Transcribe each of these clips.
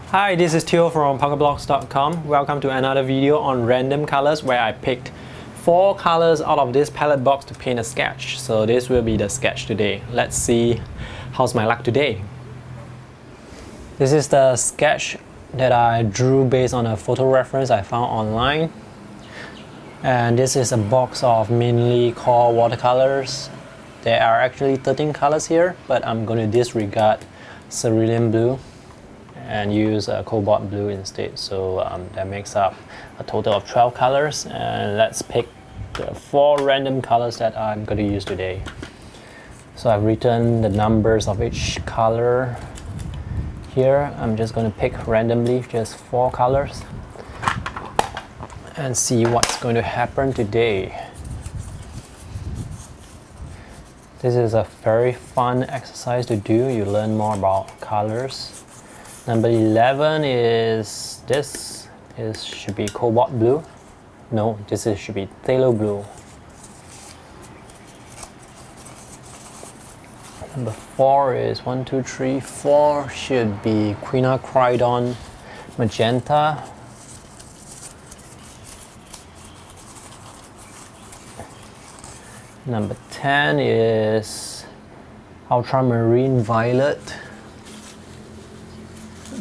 Hi, this is Theo from PocketBlocks.com. Welcome to another video on random colors where I picked 4 colors out of this palette box to paint a sketch. So this will be the sketch today. Let's see how's my luck today. This is the sketch that I drew based on a photo reference I found online. And this is a box of mainly called watercolors. There are actually 13 colors here, but I'm going to disregard cerulean blue and use cobalt blue instead. So that makes up a total of 12 colors, and let's pick the 4 random colors that I'm going to use today. So I've written the numbers of each color here. I'm just going to pick randomly just 4 colors and see what's going to happen today. This is a very fun exercise to do. You learn more about colors. Number 11 is this. This should be cobalt blue. No, should be phthalo blue. Number 4 is 4 should be Quinacridone Magenta. Number 10 is Ultramarine Violet.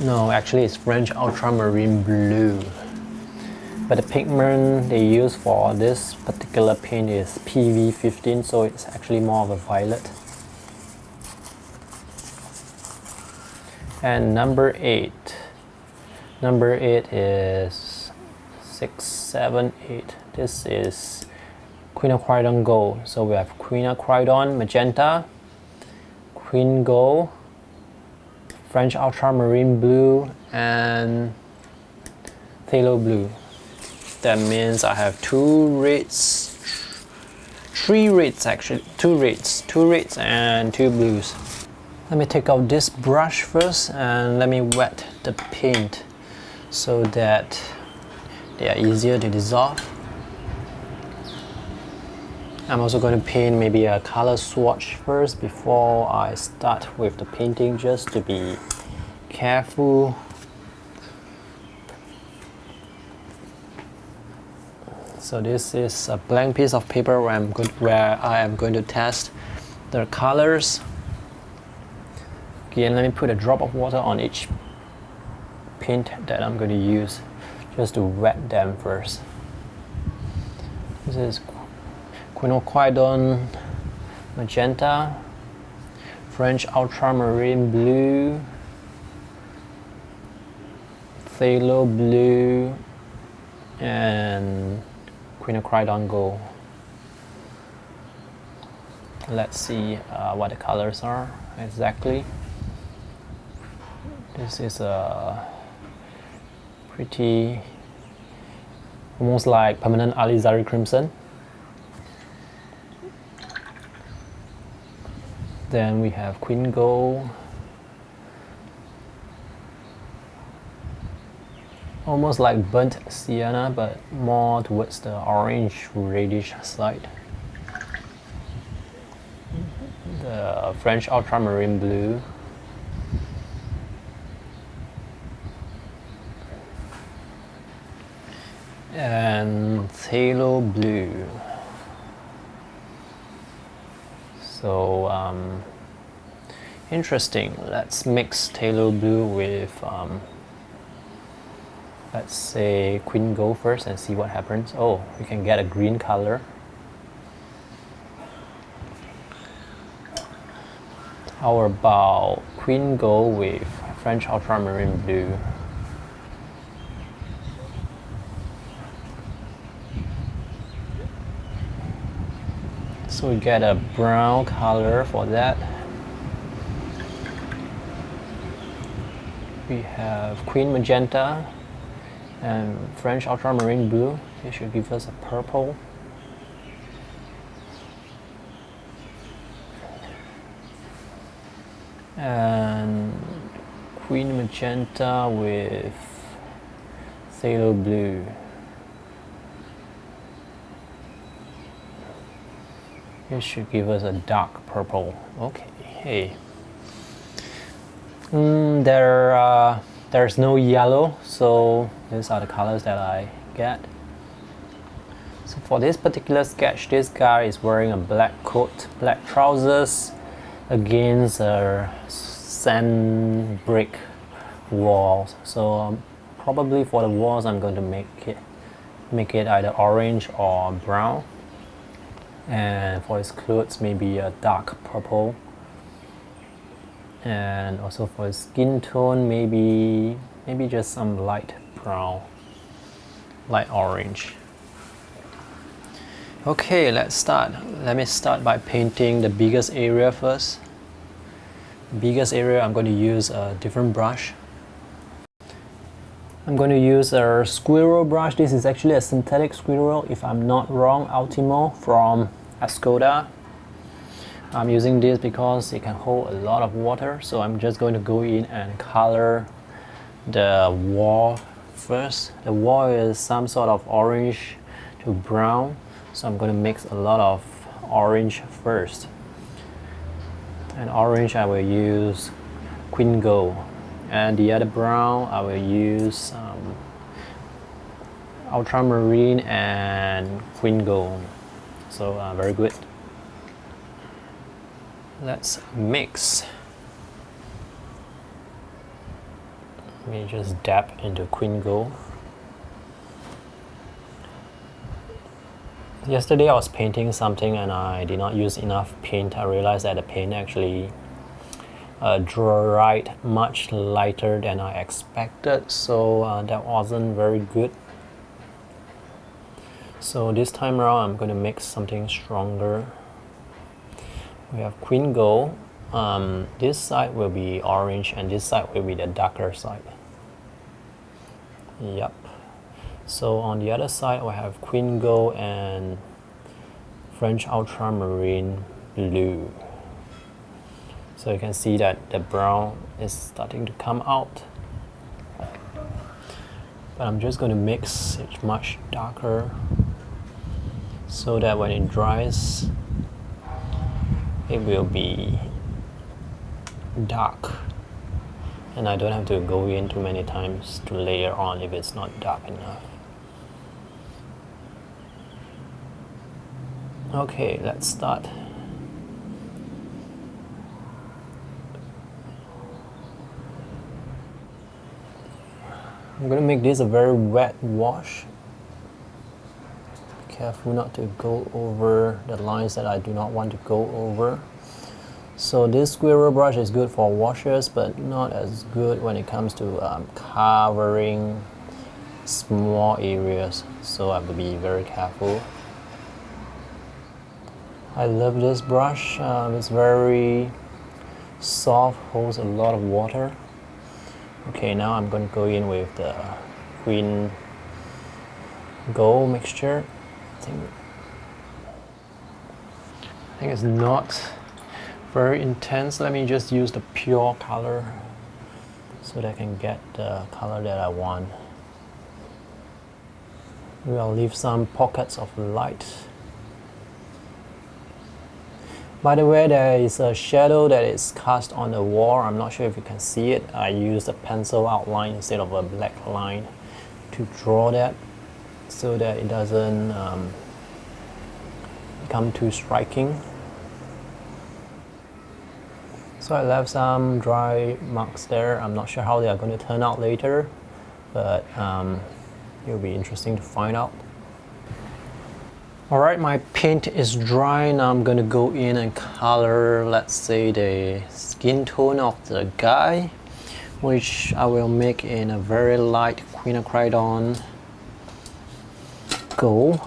No, actually it's French Ultramarine Blue. But the pigment they use for this particular paint is PV15, so it's actually more of a violet. And number 8. Number 8 is 6, 7, 8. This is Quinacridone Gold. So we have Quinacridone Magenta, Quin Gold, French Ultramarine Blue, and Phthalo Blue. That means I have 2 reds, 3 reds actually, 2 reds and 2 blues. Let me take out this brush first and let me wet the paint so that they are easier to dissolve. I'm also going to paint maybe a color swatch first before I start with the painting, just to be careful. So this is a blank piece of paper where I am going to test the colors. Again, let me put a drop of water on each paint that I'm going to use, just to wet them first. This is Quinacridone Magenta, French Ultramarine Blue, Phthalo Blue, and Quinacridone Gold. Let's see what the colors are exactly. This is a pretty, almost like permanent Alizari Crimson. Then we have Quin Gold, almost like burnt sienna, but more towards the orange reddish side. The French Ultramarine Blue, and Phthalo Blue. So interesting. Let's mix Phthalo Blue with let's say Quin Gold first and see what happens. Oh, we can get a green color. How about Quin Gold with French Ultramarine Blue? So we get a brown color for that. We have Quin Magenta and French Ultramarine Blue. It should give us a purple. And Quin Magenta with Phthalo Blue. It should give us a dark purple. Okay, hey. The There's no yellow, so these are the colors that I get. So for this particular sketch, this guy is wearing a black coat, black trousers against a sand brick walls. So probably for the walls I'm going to make it either orange or brown, and for his clothes maybe a dark purple, and also for his skin tone maybe just some light brown, light orange. Okay, let's start. Let me start by painting the biggest area first. Biggest area, I'm going to use a different brush. I'm going to use a squirrel brush. This is actually a synthetic squirrel, if I'm not wrong, Ultimo from Skoda. I'm using this because it can hold a lot of water, so I'm just going to go in and color the wall first. The wall is some sort of orange to brown, so I'm going to mix a lot of orange first. And orange I will use Quin Gold, and the other brown I will use Ultramarine and Quin Gold. So very good. Let's mix. Let me just dab into Quin Gold. Yesterday I was painting something and I did not use enough paint. I realized that the paint actually dried much lighter than I expected, so that wasn't very good. So this time around I'm going to mix something stronger. We have Quin Gold. This side will be orange and this side will be the darker side. Yep. So on the other side we have Quin Gold and French Ultramarine Blue. So you can see that the brown is starting to come out. But I'm just going to mix it much darker so that when it dries it will be dark, and I don't have to go in too many times to layer on if it's not dark enough. Okay, let's start. I'm going to make this a very wet wash. Be careful not to go over the lines that I do not want to go over. So this squirrel brush is good for washes, but not as good when it comes to covering small areas. So I have to be very careful. I love this brush. It's very soft, holds a lot of water. Okay, now I'm going to go in with the Quin Gold mixture. I think it's not very intense. Let me just use the pure color so that I can get the color that I want. We'll leave some pockets of light. By the way, there is a shadow that is cast on the wall. I'm not sure if you can see it. I used a pencil outline instead of a black line to draw that so that it doesn't become too striking. So I left some dry marks there. I'm not sure how they are going to turn out later, but it'll be interesting to find out. Alright, my paint is dry. Now I'm going to go in and color, let's say, the skin tone of the guy, which I will make in a very light Quinacridone Gold,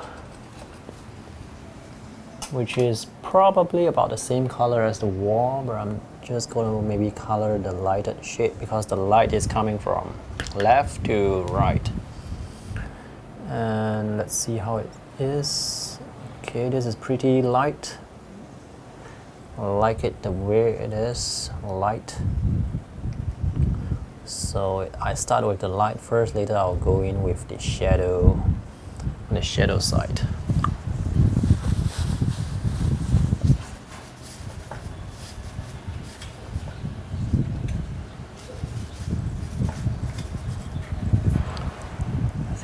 which is probably about the same color as the wall, but I'm just going to maybe color the lighted shade because the light is coming from left to right. And let's see how it is. Okay, this is pretty light. I like it the way it is, light. So I start with the light first, later I'll go in with the shadow on the shadow side.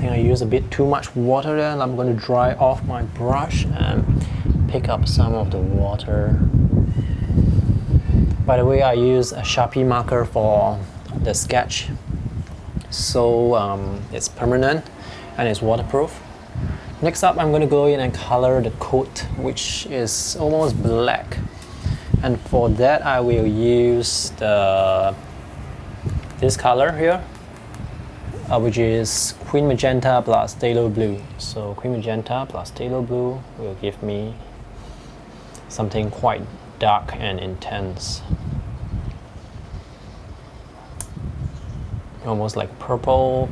think I use a bit too much water there, and I'm going to dry off my brush and pick up some of the water. By the way, I use a Sharpie marker for the sketch, so it's permanent and it's waterproof. Next up, I'm going to go in and color the coat, which is almost black. And for that, I will use this color here, which is Quin Magenta plus Phthalo blue. So Quin Magenta plus Phthalo blue will give me something quite dark and intense, almost like purple.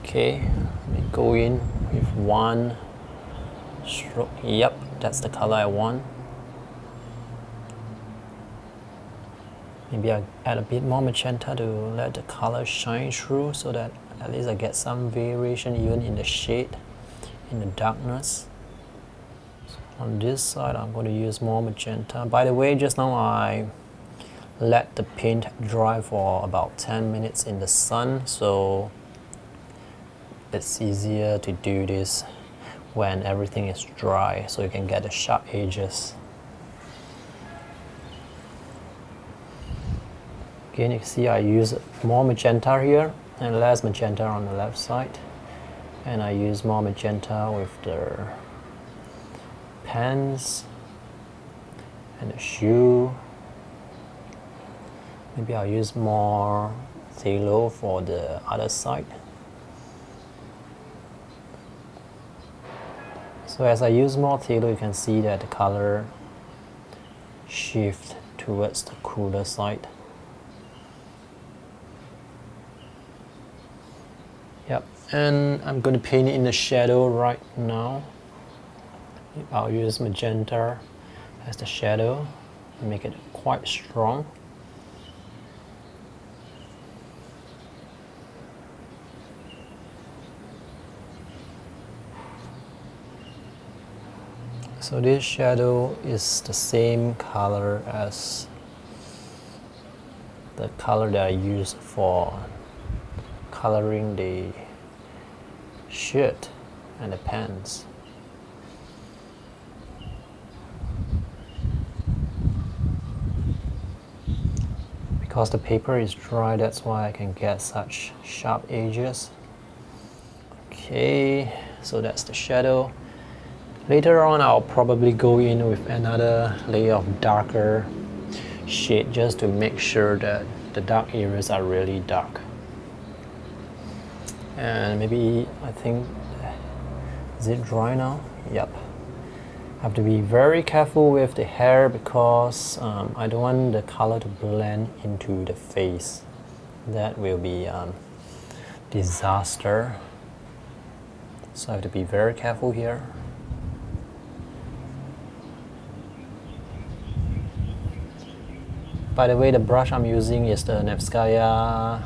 Okay, let me go in with one stroke. Yep, that's the color I want. Maybe I'll add a bit more magenta to let the color shine through, so that at least I get some variation even in the shade, in the darkness. So on this side, I'm going to use more magenta. By the way, just now I let the paint dry for about 10 minutes in the sun, so it's easier to do this when everything is dry, so you can get the sharp edges. Again, you can see I use more magenta here and less magenta on the left side, and I use more magenta with the pants and the shoe. Maybe I'll use more phthalo for the other side. So as I use more phthalo, you can see that the color shifts towards the cooler side. Yep, and I'm going to paint it in the shadow right now. I'll use magenta as the shadow and make it quite strong. So this shadow is the same color as the color that I use for coloring the shirt and the pants. Because the paper is dry, that's why I can get such sharp edges. Okay, so that's the shadow. Later on, I'll probably go in with another layer of darker shade just to make sure that the dark areas are really dark. And maybe, I think, is it dry now? Yep. I have to be very careful with the hair because I don't want the color to blend into the face. That will be disaster. So I have to be very careful here. By the way, the brush I'm using is the Nevskaya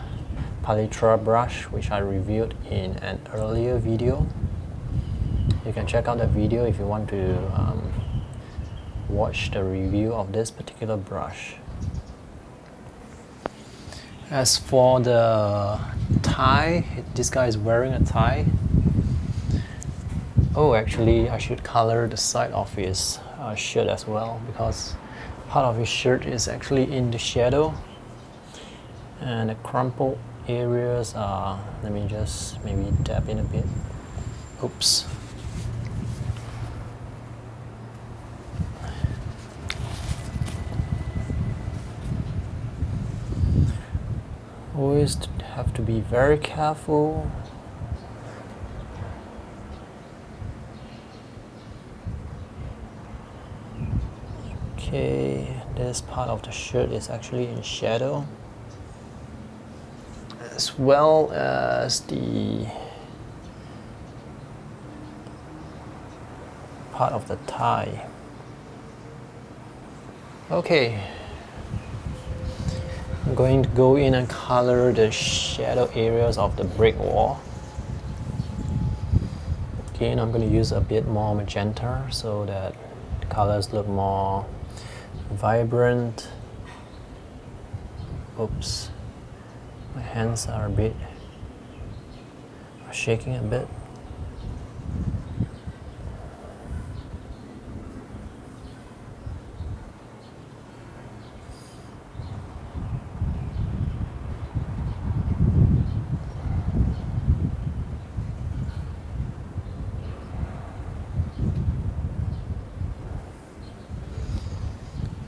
Palitra brush, which I reviewed in an earlier video. You can check out that video if you want to watch the review of this particular brush. As for the tie, this guy is wearing a tie. Oh, actually, I should color the side of his shirt as well, because part of his shirt is actually in the shadow, and the crumpled areas are, let me just maybe dab in a bit. Oops. Always have to be very careful. Okay, this part of the shirt is actually in shadow, as well as the part of the tie. Okay, I'm going to go in and color the shadow areas of the brick wall. Again, I'm going to use a bit more magenta so that the colors look more vibrant. Oops, my hands are a bit Shaking a bit.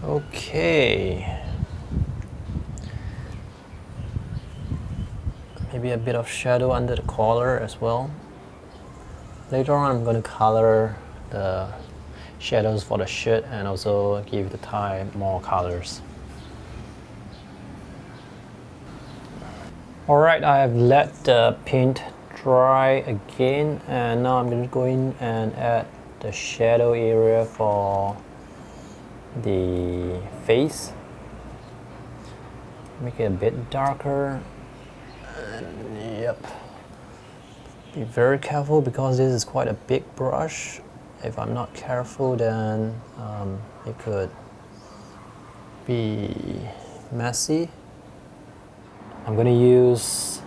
Okay. Maybe a bit of shadow under the collar as well. Later on I'm going to color the shadows for the shirt and also give the tie more colors. Alright, I have let the paint dry again, and now I'm going to go in and add the shadow area for the face. Make it a bit darker. And yep. Be very careful because this is quite a big brush. If I'm not careful, then it could be messy. I'm going to use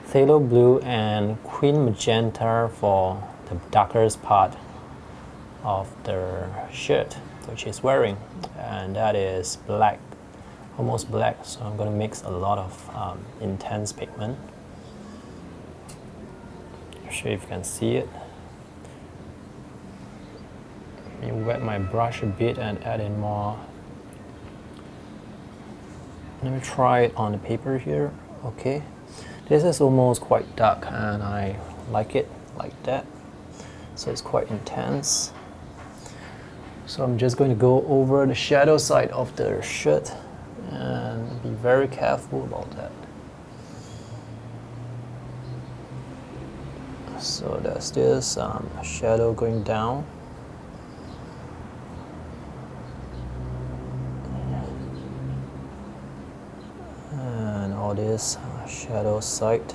Phthalo blue and Quin Magenta for the darkest part of the shirt which he's wearing, and that is black, almost black. So I'm going to mix a lot of intense pigment. I'll show you if you can see it. Let me wet my brush a bit and add in more. Let me try it on the paper here. Okay, this is almost quite dark and I like it like that. So it's quite intense. So I'm just going to go over the shadow side of the shirt and be very careful about that. So there's this shadow going down. And all this shadow side.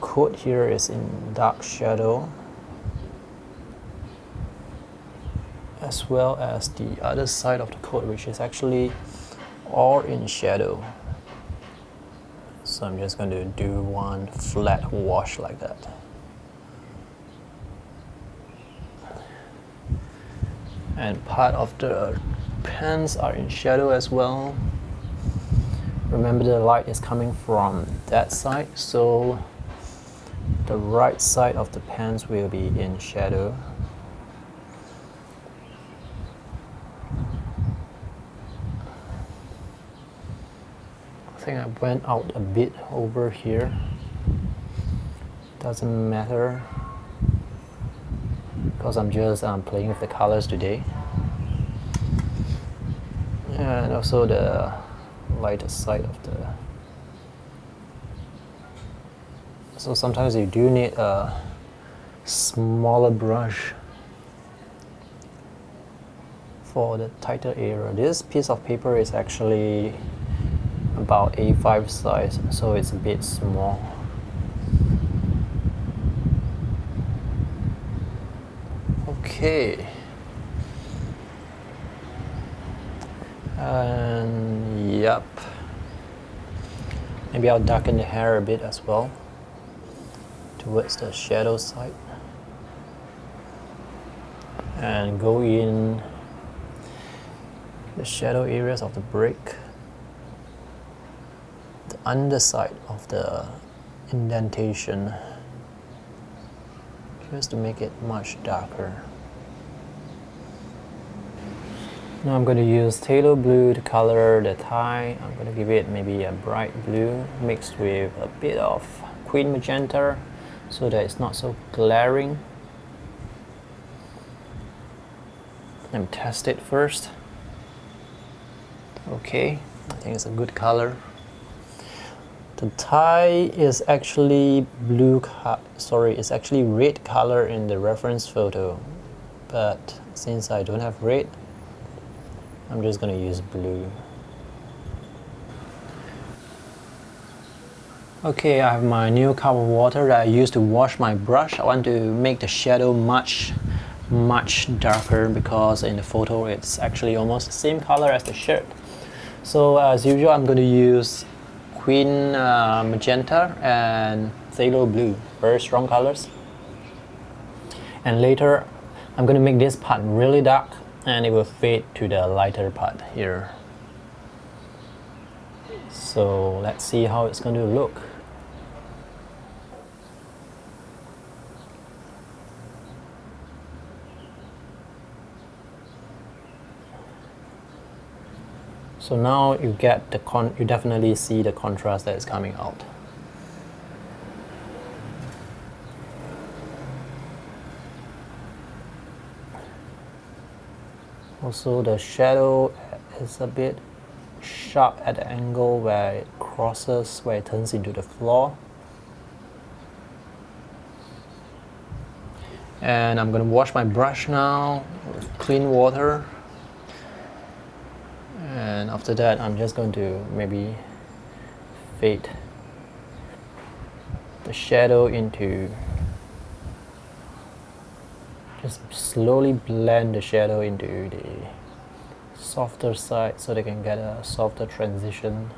Coat here is in dark shadow, as well as the other side of the coat, which is actually all in shadow. So I'm just going to do one flat wash like that. And part of the pants are in shadow as well. Remember, the light is coming from that side, so the right side of the pants will be in shadow. I think I went out a bit over here. Doesn't matter because I'm just playing with the colors today. And also the lighter side of the. So sometimes you do need a smaller brush for the tighter area. This piece of paper is actually about A5 size, so it's a bit small. Okay. And yep. Maybe I'll darken the hair a bit as well, towards the shadow side, and go in the shadow areas of the brick, the underside of the indentation, just to make it much darker. Now I'm going to use Phthalo blue to color the tie. I'm going to give it maybe a bright blue mixed with a bit of Quin Magenta, so that it's not so glaring. Let me test it first. Okay, I think it's a good color. The tie is actually it's actually red color in the reference photo, but since I don't have red, I'm just going to use blue. Okay, I have my new cup of water that I used to wash my brush. I want to make the shadow much darker because in the photo it's actually almost the same color as the shirt. So as usual, I'm going to use Quin Magenta and Phthalo Blue, very strong colors. And later, I'm going to make this part really dark and it will fade to the lighter part here. So let's see how it's going to look. So now you get you definitely see the contrast that is coming out. Also, the shadow is a bit sharp at the angle where it crosses, where it turns into the floor. And I'm going to wash my brush now with clean water. And after that, I'm just going to maybe fade the shadow into, just slowly blend the shadow into the softer side so they can get a softer transition.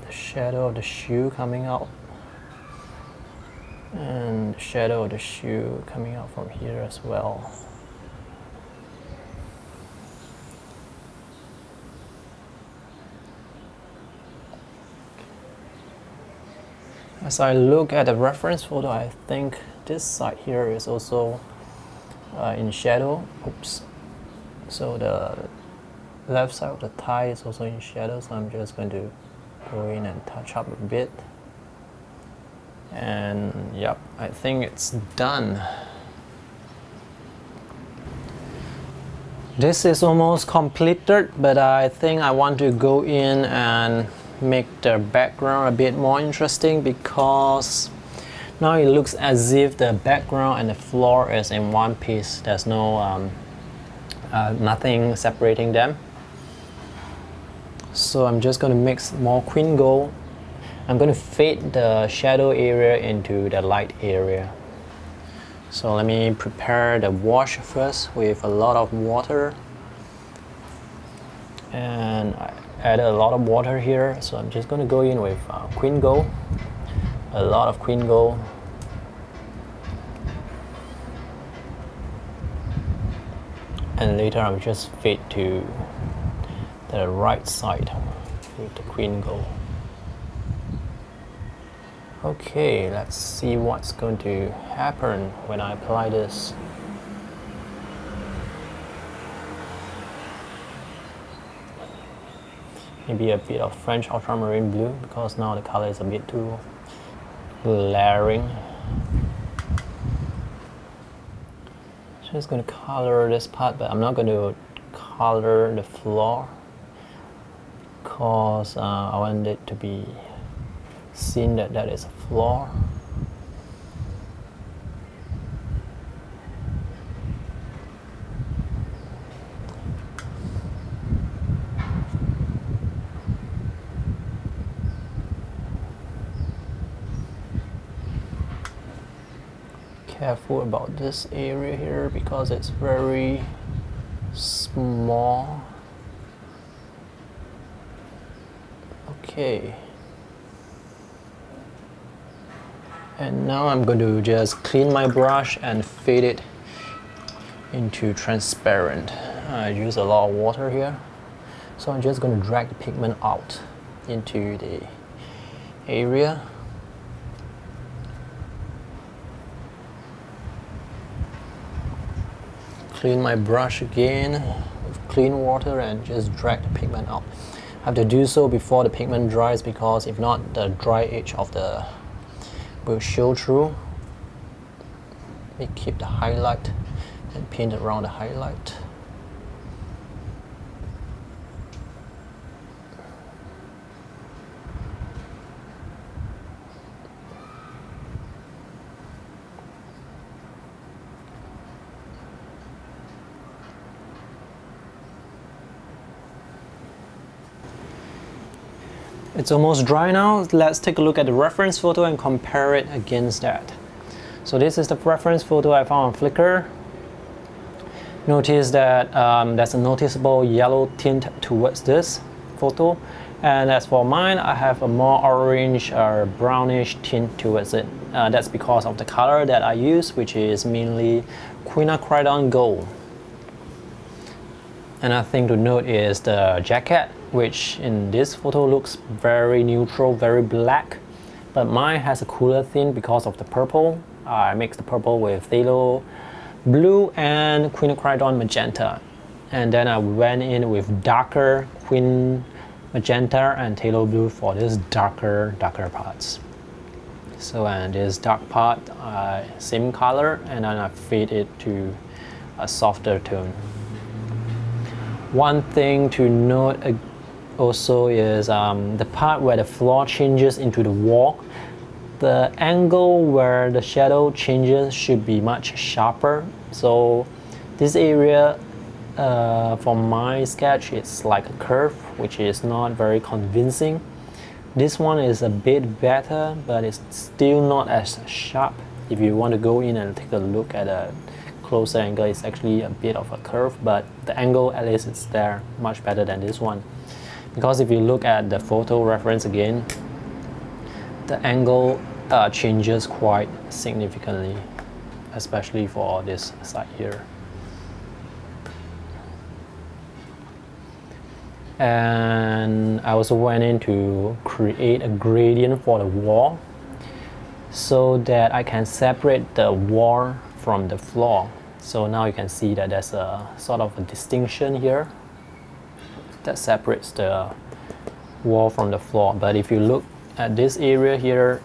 The shadow of the shoe coming out, and the shadow of the shoe coming out from here as well. As I look at the reference photo, I think this side here is also in shadow. Oops. So the left side of the thigh is also in shadow, so I'm just going to go in and touch up a bit. And yep, I think it's done. This is almost completed, but I think I want to go in and make the background a bit more interesting, because now it looks as if the background and the floor is in one piece. There's no nothing separating them. So I'm just going to mix more Quin Gold. I'm going to fade the shadow area into the light area. So let me prepare the wash first with a lot of water. And I added a lot of water here, so I'm just going to go in with Quin Gold. A lot of Quin Gold. And later I'll just fade to the right side with the Quin Gold. Okay, let's see what's going to happen when I apply this. Maybe a bit of French ultramarine blue, because now the color is a bit too glaring. Just going to color this part, but I'm not going to color the floor, because I want it to be seen that that is a floor. Careful about this area here because it's very small. Okay. And now I'm going to just clean my brush and fade it into transparent. I use a lot of water here. So I'm just going to drag the pigment out into the area. Clean my brush again with clean water and just drag the pigment out. I have to do so before the pigment dries, because if not, the dry edge of the will show through. We keep the highlight and paint around the highlight. It's almost dry now. Let's take a look at the reference photo and compare it against that. So this is the reference photo I found on Flickr. Notice that there's a noticeable yellow tint towards this photo. And as for mine, I have a more orange or brownish tint towards it. That's because of the color that I use, which is mainly Quinacridone Gold. Another thing to note is the jacket, which in this photo looks very neutral, very black. But mine has a cooler tint because of the purple. I mixed the purple with Phthalo blue and Quinacridone Magenta. And then I went in with darker Quin Magenta and Phthalo blue for this darker parts. So and this dark part, same color, and then I fade it to a softer tone. One thing to note also is the part where the floor changes into the wall. The angle where the shadow changes should be much sharper. So this area for my sketch, it's like a curve, which is not very convincing. This one is a bit better, but it's still not as sharp. If you want to go in and take a look at a closer angle, it's actually a bit of a curve, but the angle at least is there much better than this one. Because if you look at the photo reference again, the angle changes quite significantly, especially for this side here. And I also went in to create a gradient for the wall so that I can separate the wall from the floor. So now you can see that there's a sort of a distinction here that separates the wall from the floor. But if you look at this area here,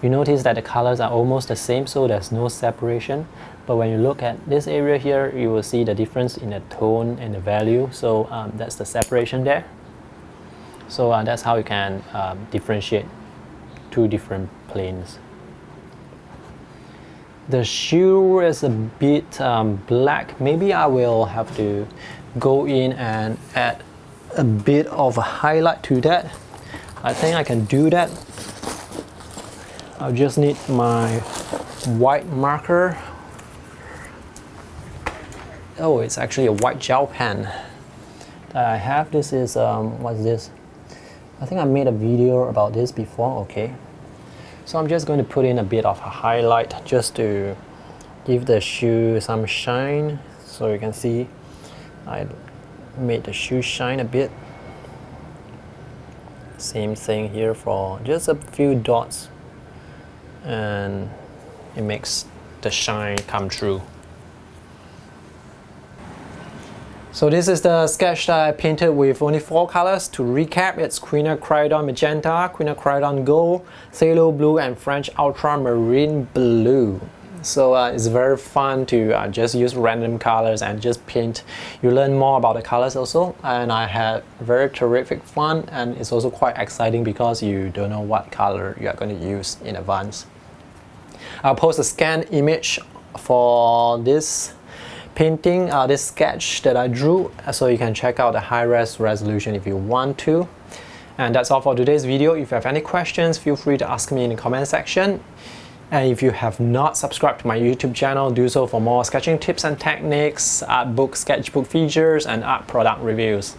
you notice that the colors are almost the same, so there's no separation. But when you look at this area here, you will see the difference in the tone and the value. So that's the separation there. So that's how you can differentiate two different planes. The shoe is a bit black. Maybe I will have to go in and add a bit of a highlight to that. I think I can do that. I'll just need my white marker. Oh, it's actually a white gel pen that I have. This is, what's this? I think I made a video about this before, okay. So I'm just going to put in a bit of a highlight just to give the shoe some shine. So you can see I made the shoe shine a bit. Same thing here for just a few dots, and it makes the shine come true. So this is the sketch that I painted with only 4 colors. To recap, it's Quinacridone Magenta, Quinacridone Gold, Phthalo Blue, and French Ultramarine Blue. So it's very fun to just use random colors and just paint. You learn more about the colors also, and I had very terrific fun, and it's also quite exciting because you don't know what color you are going to use in advance. I'll post a scanned image for this painting, this sketch that I drew, so you can check out the high-res resolution if you want to. And that's all for today's video. If you have any questions, feel free to ask me in the comment section. And if you have not subscribed to my YouTube channel, do so for more sketching tips and techniques, art book, sketchbook features, and art product reviews.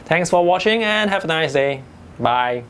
Thanks for watching and have a nice day. Bye.